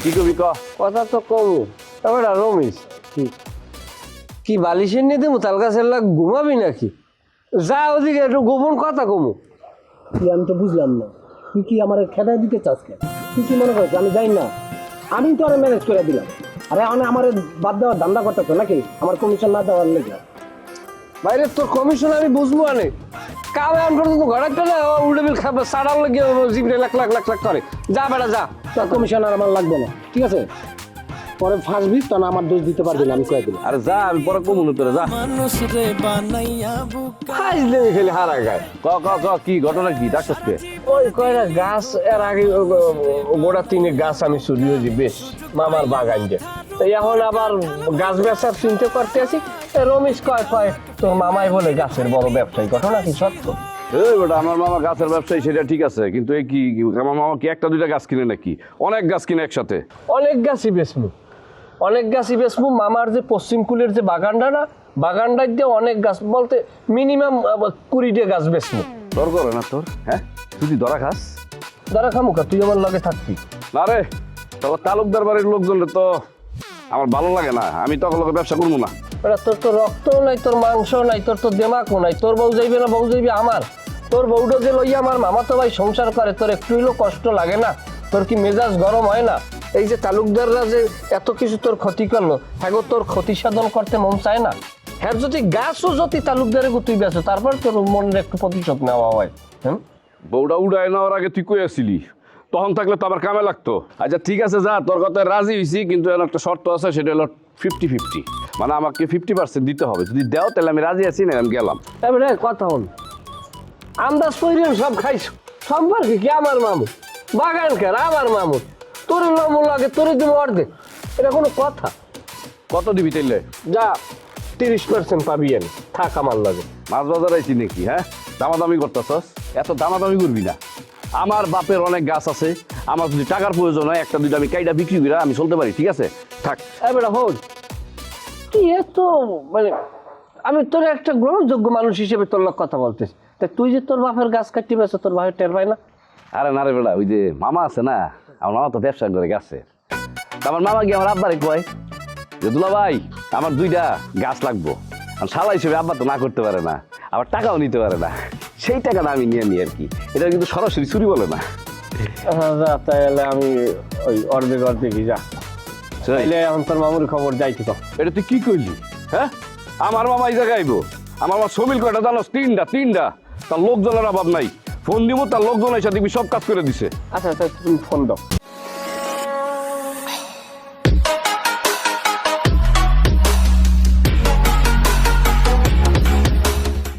কি কবি ক? কথা তো কমু এবার রমেশ কি বালিশের নিয়ে দেবো তাল গাছের লাগ ঘুমাবি নাকি? যা ওদিকে একটু গোপন কথা কমু। কি আমি তো বুঝলাম না, তুই কি আমার খেদায় দিতে চাস কেন? তুই কি মনে করছিস আমি যাই না? আমি তো আরে ম্যানেজ করে দিলাম। আরে আমার বাদ দেওয়ার ধান্দা করতেছো নাকি আমার কমিশন না দেওয়ার লেগে? বাইরে তোর কমিশন আমি বুঝবো আনে কামে আন করতে তো ঘরে চলে উল্টে বিল খাবে সাড়াল লাগিয়ে জিবরে লাখ লাখ লাখ লাখ করে। যা বেটা যা, তোর কমিশন আর আমার লাগবে না, ঠিক আছে? পরে ফাঁসবি তখন আমার দোষ দিতে পারবি না, আমি কয়ে দিলাম। আরে যা, আমি পরে কমুন তোরে যা। হাইলে খেলে হারা গায়। ক ক ক কি ঘটনা কি ডাকছকে? ওই কয়টা গাছ এর আগে গোড়া তিনে গাছ আমি চুরি হয়েছি বেশ মামার বাগান যে। তো এখন আবার গাছ বেচার চিন্তা করতে আছি। রমেশ কয় কয় তোর মামাই বলে গাছের বড় ব্যবসায়ী, ঘটনা কি সত্য? এই বেটা, আমার মামা গাছের ব্যবসায়ী সেটা ঠিক আছে, কিন্তু এই কি আমার মামা কি একটা দুইটা গাছ কিনে নাকি? অনেক গাছ কিনে একসাথে। অনেক গাছই বেচমু, অনেক গাছই বেচমু। মামার যে পশ্চিম কুলের যে বাগানটা না, বাগানটার দিয়ে অনেক গাছ বলতে মিনিমাম 20টা গাছ বেচমু। তোর করে না তোর? হ্যাঁ, তুই কি ধরা খাস? দাঁড়া খামুকা, তুই আমার লগে থাকবি না রে, তবে তালুকদার বাড়ির লোকজনের তো আমার ভালো লাগে না, আমি তখন লোকের ব্যবসা করবো না। এবার তোর তো রক্তও নাই, তোর মাংসও নাই, তোর তো দেমাকও নাই। তোর বউ যাইবে না, বউ যাইবে আমার। তোর বউটা যে লইয়া আমার মামা তো ভাই সংসার করে, তোর একটু হইলেও কষ্ট লাগে না? তোর কি মেজাজ গরম হয় না? এই যে তালুকদাররা যে এত কিছু তোর ক্ষতি করলো, হ্যাঁ তোর ক্ষতি সাধন করতে মন চায় না? হ্যাঁ যদি গাছও যদি তালুকদারে তুই বেছো, তারপর তোর মনের একটু প্রতিশোধ নেওয়া হয়। হ্যাঁ, বউটা উড়ায় নেওয়ার আগে তুই কই আসছিলি? তখন থাকলে তো আবার কামে লাগতো। আচ্ছা ঠিক আছে, যা, তোর কথায় রাজি হয়েছি, কিন্তু এর একটা শর্ত আছে, সেটা হলো 50-50, মানে আমাকে 50% দিতে হবে। যদি দেও তাহলে আমি রাজি আছি, না আমি গেলাম। এবারে কথা হল আন্দাজ করিলেন সব খাইছ সম্পর্কে কি আমার মামু বাগান খের আমার মামু তোর মামু লাগে তোর দিব অর্ধেক, এটা কোনো কথা? কত দিবি তাইলে? যা 30% পাবি, আমি থাক আমার লাগে। মাছ বাজার আইছি নাকি? হ্যাঁ, দামাদামি করতেছস? এত দামাদামি করবি না। আমার বাপের অনেক গাছ আছে, আমার যদি টাকার প্রয়োজন হয় একটা দুইটা আমি কাইটা বিক্রি করি, আমি চলতে পারি, ঠিক আছে? থাক। এবারে হোক তুই এত মানে আমি তোর একটা গ্রহণযোগ্য মানুষ হিসেবে তোর লোক কথা বলতেছি, তা তুই যে তোর বাপের গাছ কাটি বেছো, তোর বাপের টের পায় না? আরে না রে বেটা, ওই যে মামা আছে না, আমার মামা তো ব্যবসা করে গাছে। আমার মামা গিয়ে আমার আব্বারে কয় যে দুলা ভাই আমার 2টা গাছ লাগবো। শালা হিসেবে আব্বা তো না করতে পারে না, আবার টাকাও নিতে পারে না, সেই টাকাটা আমি নিয়ে নিই আর কি। এটা কিন্তু সরাসরি চুরি বলে না। যা তাহলে আমি ওই অর্ধেকই যা। তাইলে এখন তোর মামুর খবর যাই ঠিক। এটা তুই কি করলি? হ্যাঁ, আমার মামা এই জায়গায় আইবো, আমার মামা সমিল কয়টা জানোস? 3টা। তার লোকজনের অভাব নাই, ফোন দিব, তার লোকজন এসে দেখবি সব কাজ করে দিছে। আচ্ছা তুমি ফোন দাও।